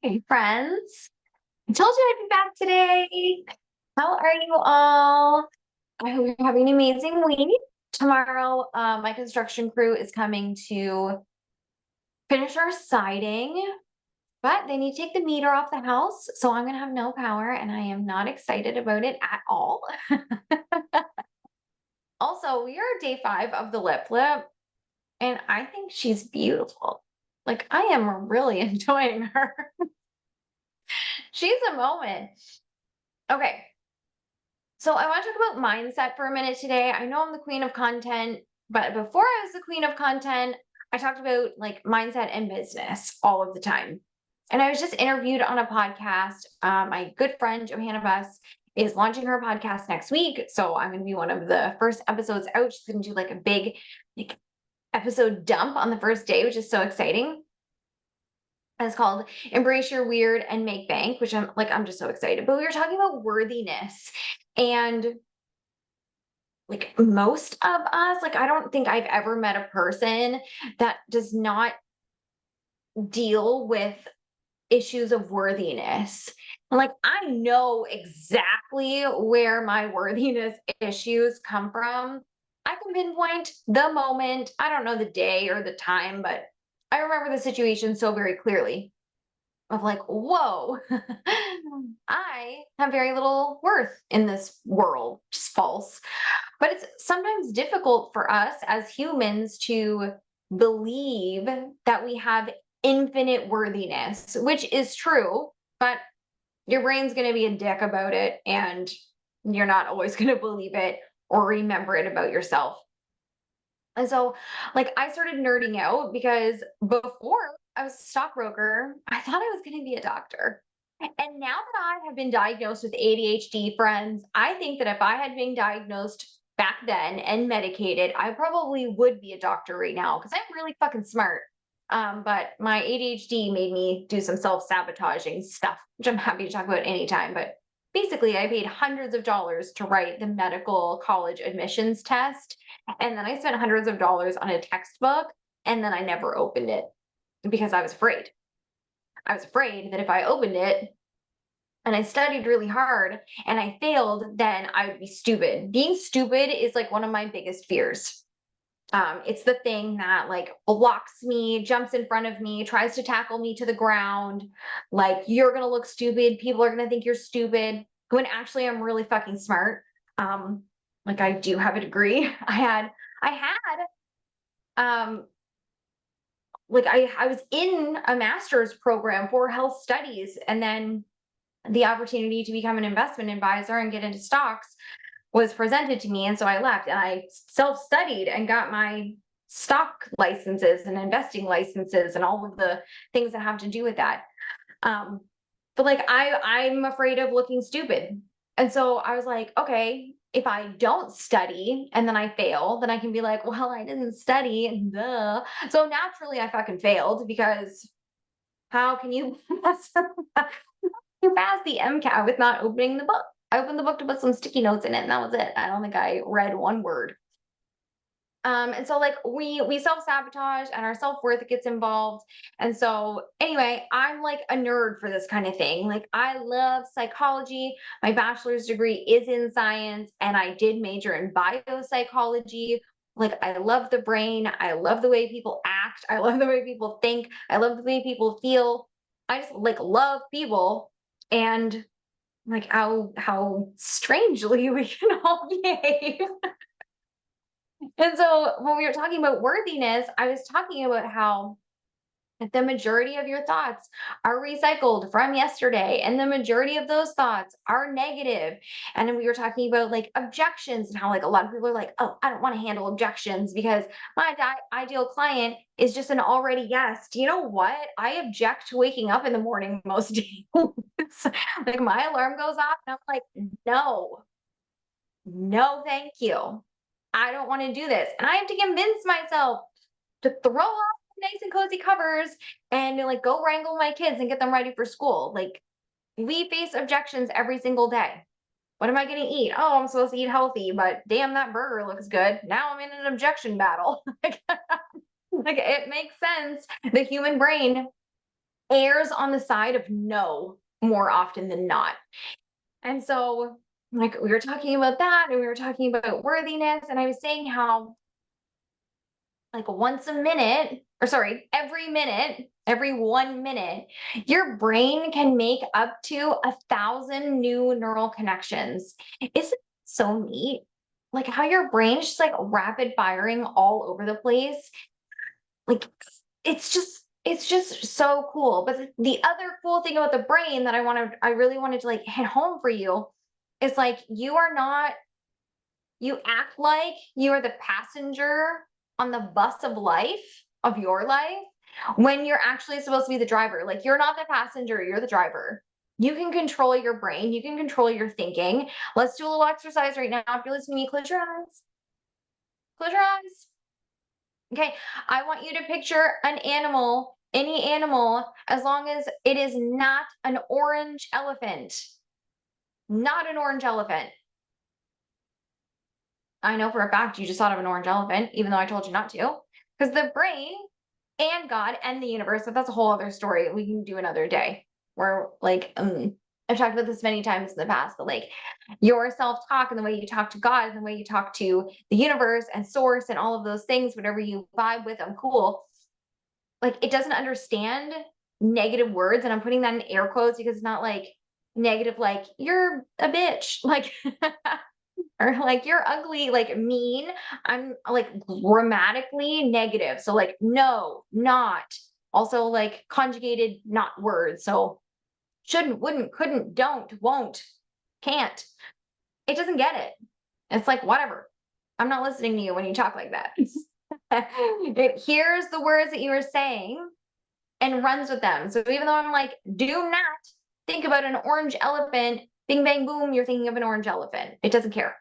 Hey, friends. I told you I'd be back today. How are you all? I hope you're having an amazing week. Tomorrow, my construction crew is coming to finish our siding, but they need to take the meter off the house. So I'm going to have no power, and I am not excited about it at all. Also, we are day 5 of the lip lip, and I think she's beautiful. Like, I am really enjoying her. She's a moment. Okay. So I want to talk about mindset for a minute today. I know I'm the queen of content, but before I was the queen of content, I talked about like mindset and business all of the time. And I was just interviewed on a podcast. My good friend Johanna Buss is launching her podcast next week. So I'm going to be one of the first episodes out. She's going to do like a big like episode dump on the first day, which is so exciting. And it's called Embrace Your Weird and Make Bank, which I'm just so excited. But we were talking about worthiness and like most of us, like I don't think I've ever met a person that does not deal with issues of worthiness. And like I know exactly where my worthiness issues come from. I can pinpoint the moment. I don't know the day or the time, but I remember the situation so very clearly of like, whoa, I have very little worth in this world, which is false. But it's sometimes difficult for us as humans to believe that we have infinite worthiness, which is true, but your brain's going to be a dick about it, and you're not always going to believe it or remember it about yourself. And so, like, I started nerding out because before I was a stockbroker, I thought I was going to be a doctor. And now that I have been diagnosed with ADHD, friends, I think that if I had been diagnosed back then and medicated, I probably would be a doctor right now because I'm really fucking smart. But my ADHD made me do some self-sabotaging stuff, which I'm happy to talk about anytime. But basically, I paid hundreds of dollars to write the medical college admissions test. And then I spent hundreds of dollars on a textbook, and then I never opened it because I was afraid. I was afraid that if I opened it and I studied really hard and I failed, then I would be stupid. Being stupid is like one of my biggest fears. It's the thing that like blocks me, jumps in front of me, tries to tackle me to the ground. Like, you're gonna look stupid. People are gonna think you're stupid. When actually I'm really fucking smart. Like I do have a degree. Um, like I was in a master's program for health studies, and then the opportunity to become an investment advisor and get into stocks was presented to me. And so I left and I self-studied and got my stock licenses and investing licenses and all of the things that have to do with that. But like I'm afraid of looking stupid. And so I was like, okay, if I don't study and then I fail, then I can be like, well, I didn't study and duh. So naturally I fucking failed because how can you you pass the MCAT with not opening the book? I opened the book to put some sticky notes in it, and that was it. I don't think I read one word. And so like we self-sabotage and our self-worth gets involved. And so anyway, I'm like a nerd for this kind of thing. Like I love psychology. My bachelor's degree is in science, and I did major in biopsychology. Like I love the brain. I love the way people act. I love the way people think. I love the way people feel. I just like love people and like how strangely we can all behave. And so when we were talking about worthiness, I was talking about how the majority of your thoughts are recycled from yesterday, and the majority of those thoughts are negative. And then we were talking about like objections and how like a lot of people are like, oh, I don't want to handle objections because my ideal client is just an already yes. Do you know what? I object to waking up in the morning most days. Like my alarm goes off and I'm like, no, no, thank you. I don't want to do this. And I have to convince myself to throw off nice and cozy covers and like go wrangle my kids and get them ready for school. Like we face objections every single day. What am I going to eat? Oh, I'm supposed to eat healthy, but damn, that burger looks good. Now I'm in an objection battle. Like it makes sense. The human brain errs on the side of no more often than not. And so, like, we were talking about that and we were talking about worthiness. And I was saying how, like, once a minute, or sorry, every minute, every 1 minute, your brain can make up to 1,000 new neural connections. Isn't it so neat? Like, how your brain's just like rapid firing all over the place. Like, it's just so cool. But the other cool thing about the brain that I really wanted to like hit home for you is like you are not, you act like you are the passenger on the bus of life, of your life, when you're actually supposed to be the driver. Like, you're not the passenger, you're the driver. You can control your brain, you can control your thinking. Let's do a little exercise right now. If you're listening to me, close your eyes. Close your eyes. Okay, I want you to picture an animal, any animal, as long as it is not an orange elephant. Not an orange elephant. I know for a fact you just thought of an orange elephant, even though I told you not to. Because the brain and God and the universe, but that's a whole other story we can do another day. Where like I've talked about this many times in the past, but like your self-talk and the way you talk to God and the way you talk to the universe and source and all of those things, whatever you vibe with, I'm cool. Like, it doesn't understand negative words, and I'm putting that in air quotes because it's not like negative, like you're a bitch, like or like you're ugly, like mean. I'm like grammatically negative. So like no, not. Also like conjugated not words. So shouldn't, wouldn't, couldn't, don't, won't, can't. It doesn't get it. It's like whatever. I'm not listening to you when you talk like that. It hears the words that you are saying and runs with them. So even though I'm like, do not think about an orange elephant, bing, bang, boom, you're thinking of an orange elephant. It doesn't care.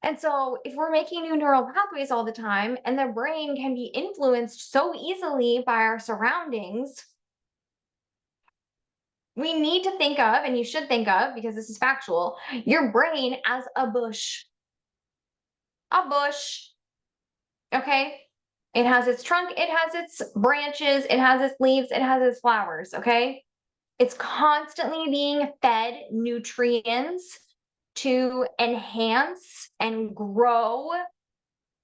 And so, if we're making new neural pathways all the time and the brain can be influenced so easily by our surroundings, we need to think of, and you should think of, because this is factual, your brain as a bush. A bush. Okay? It has its trunk, it has its branches, it has its leaves, it has its flowers. Okay? It's constantly being fed nutrients to enhance and grow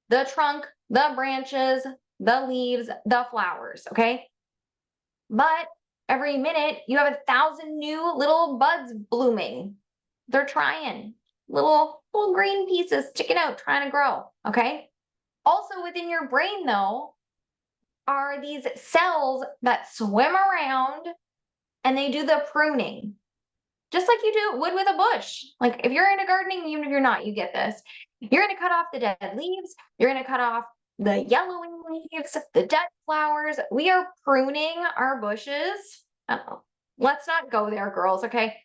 the trunk, the branches, the leaves, the flowers, okay? But every minute you have 1,000 new little buds blooming. They're trying, little green pieces sticking out, trying to grow, okay? Also within your brain though, are these cells that swim around and they do the pruning. Just like you would with a bush. Like if you're into gardening, even if you're not, you get this. You're going to cut off the dead leaves. You're going to cut off the yellowing leaves, the dead flowers. We are pruning our bushes. Uh-oh. Let's not go there, girls, okay?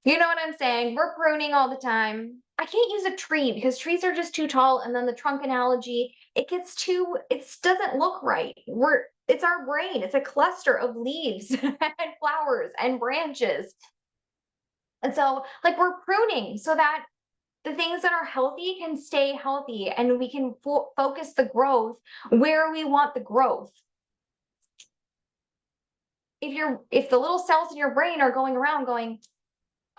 You know what I'm saying? We're pruning all the time. I can't use a tree because trees are just too tall. And then the trunk analogy, it doesn't look right. It's our brain. It's a cluster of leaves and flowers and branches. And so, like, we're pruning so that the things that are healthy can stay healthy and we can focus the growth where we want the growth. If the little cells in your brain are going around going,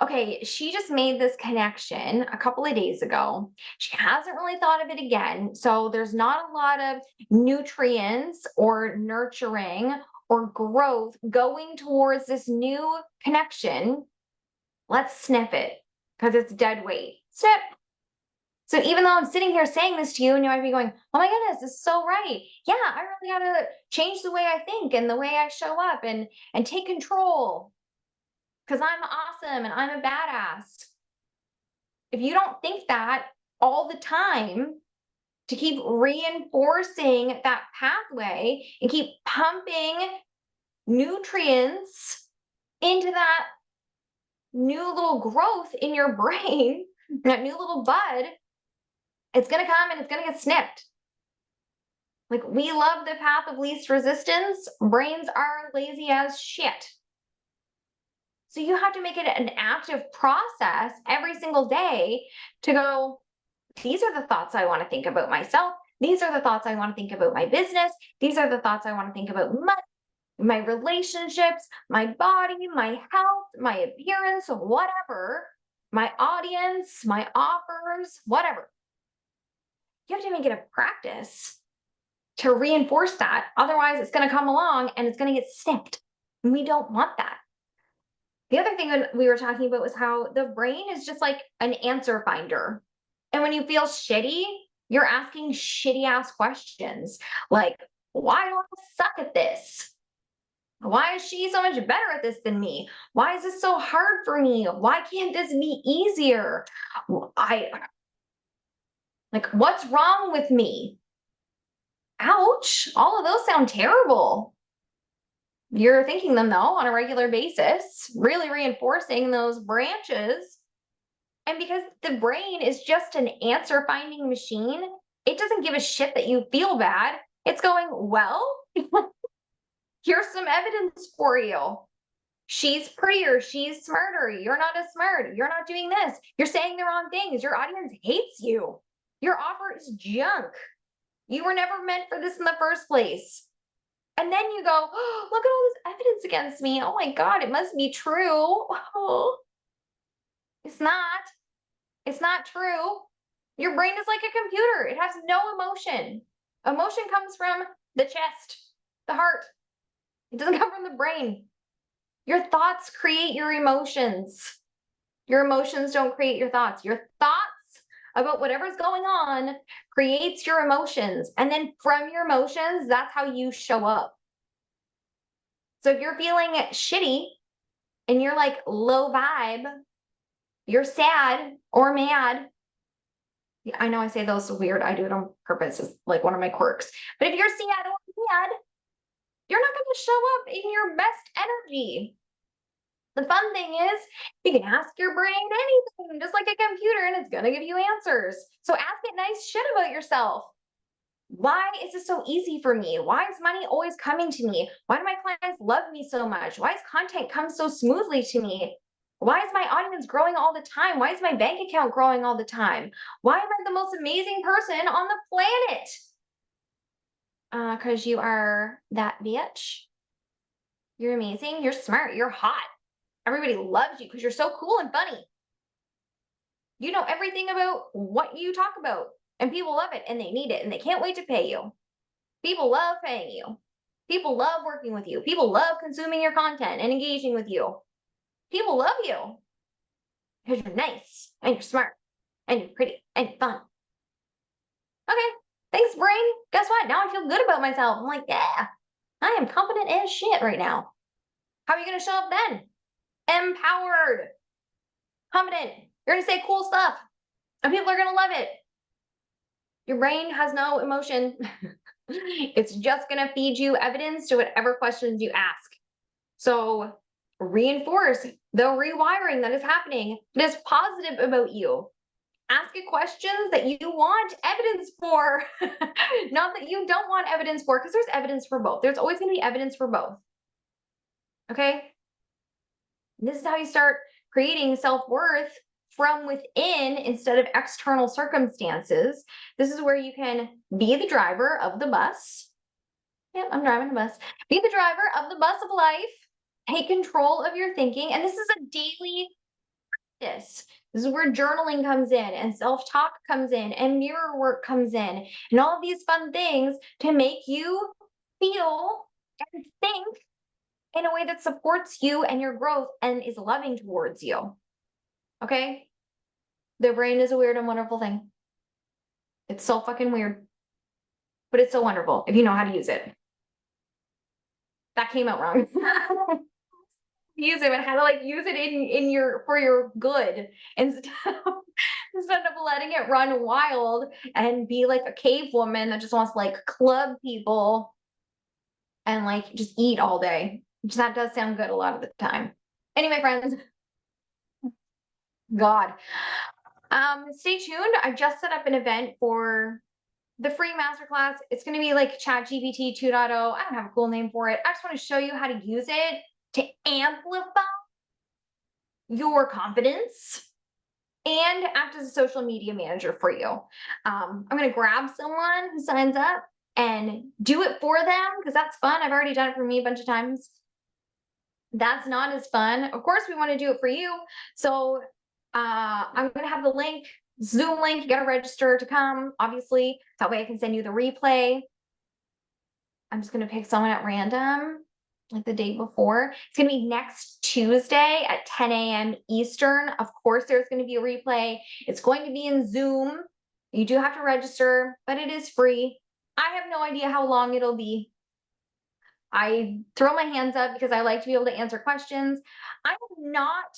okay, she just made this connection a couple of days ago. She hasn't really thought of it again. So there's not a lot of nutrients or nurturing or growth going towards this new connection. Let's sniff it because it's dead weight. Snip. So even though I'm sitting here saying this to you and you might be going, oh my goodness, this is so right. Yeah, I really got to change the way I think and the way I show up and take control because I'm awesome and I'm a badass. If you don't think that all the time to keep reinforcing that pathway and keep pumping nutrients into that new little growth in your brain, that new little bud, it's going to come and it's going to get snipped. Like, we love the path of least resistance. Brains are lazy as shit. So you have to make it an active process every single day to go, these are the thoughts I want to think about myself. These are the thoughts I want to think about my business. These are the thoughts I want to think about money. my relationships, my body, my health, my appearance, whatever, my audience, my offers, whatever. You have to make it a practice to reinforce that. Otherwise, it's going to come along and it's going to get snipped. And we don't want that. The other thing that we were talking about was how the brain is just like an answer finder. And when you feel shitty, you're asking shitty ass questions like, why do I suck at this? Why is she so much better at this than me? Why is this so hard for me? Why can't this be easier? What's wrong with me? Ouch. All of those sound terrible. You're thinking them though on a regular basis, really reinforcing those branches. And because the brain is just an answer finding machine, it doesn't give a shit that you feel bad. It's going, well, here's some evidence for you. She's prettier. She's smarter. You're not as smart. You're not doing this. You're saying the wrong things. Your audience hates you. Your offer is junk. You were never meant for this in the first place. And then you go, oh, look at all this evidence against me. Oh my God, it must be true. It's not. It's not true. Your brain is like a computer. It has no emotion. Emotion comes from the chest, the heart. It doesn't come from the brain. Your thoughts create your emotions. Your emotions don't create your thoughts. Your thoughts about whatever's going on creates your emotions. And then from your emotions, that's how you show up. So if you're feeling shitty and you're like low vibe, you're sad or mad. I know I say those weird. I do it on purpose. It's like one of my quirks. But if you're sad or mad, you're not going to show up in your best energy. The fun thing is you can ask your brain anything, just like a computer, and it's going to give you answers. So ask it nice shit about yourself. Why is this so easy for me? Why is money always coming to me? Why do my clients love me so much? Why does content come so smoothly to me? Why is my audience growing all the time? Why is my bank account growing all the time? Why am I the most amazing person on the planet? Because you are that bitch. You're amazing. You're smart. You're hot. Everybody loves you because you're so cool and funny. You know everything about what you talk about, and people love it and they need it and they can't wait to pay you. People love paying you. People love working with you. People love consuming your content and engaging with you. People love you because you're nice and you're smart and you're pretty and you're fun. Okay, thanks, brain. Guess what? Now I feel good about myself. I'm like, yeah, I am confident as shit right now. How are you going to show up then? Empowered, confident. You're going to say cool stuff and people are going to love it. Your brain has no emotion. It's just going to feed you evidence to whatever questions you ask. So reinforce the rewiring that is happening that is positive about you. Ask it questions that you want evidence for, not that you don't want evidence for, because there's evidence for both. There's always going to be evidence for both. Okay? This is how you start creating self-worth from within instead of external circumstances. This is where you can be the driver of the bus. Yeah, I'm driving the bus. Be the driver of the bus of life. Take control of your thinking. And this is a daily practice. This is where journaling comes in and self-talk comes in and mirror work comes in and all of these fun things to make you feel and think in a way that supports you and your growth and is loving towards you. Okay? The brain is a weird and wonderful thing. It's so fucking weird, but it's so wonderful if you know how to use it. That came out wrong. Use it, but how to like use it in your for your good instead of letting it run wild and be like a cave woman that just wants to like club people and like just eat all day. Which that does sound good a lot of the time. Anyway, friends, God. Stay tuned. I just set up an event for the free masterclass. It's going to be like ChatGPT 2.0. I don't have a cool name for it. I just want to show you how to use it to amplify your confidence and act as a social media manager for you. I'm going to grab someone who signs up and do it for them because that's fun. I've already done it for me a bunch of times. That's not as fun. Of course, we want to do it for you. So I'm going to have the link, Zoom link. You got to register to come, obviously. That way I can send you the replay. I'm just going to pick someone at random, like the day before. It's going to be next Tuesday at 10 a.m. Eastern. Of course, there's going to be a replay. It's going to be in Zoom. You do have to register, but it is free. I have no idea how long it'll be. I throw my hands up because I like to be able to answer questions. I'm not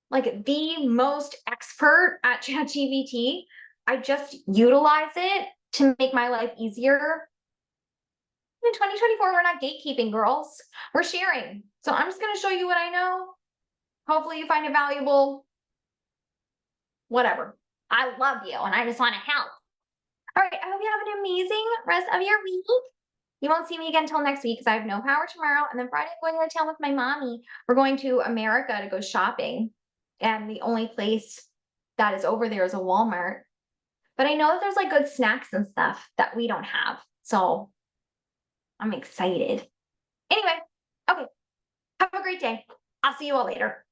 like the most expert at ChatGPT. I just utilize it to make my life easier. In 2024, we're not gatekeeping, girls. We're sharing. So I'm just going to show you what I know. Hopefully you find it valuable. Whatever. I love you and I just want to help. All right. I hope you have an amazing rest of your week. You won't see me again until next week because I have no power tomorrow. And then Friday, I'm going to town with my mommy. We're going to America to go shopping. And the only place that is over there is a Walmart. But I know that there's like good snacks and stuff that we don't have. So I'm excited. Anyway, okay. Have a great day. I'll see you all later.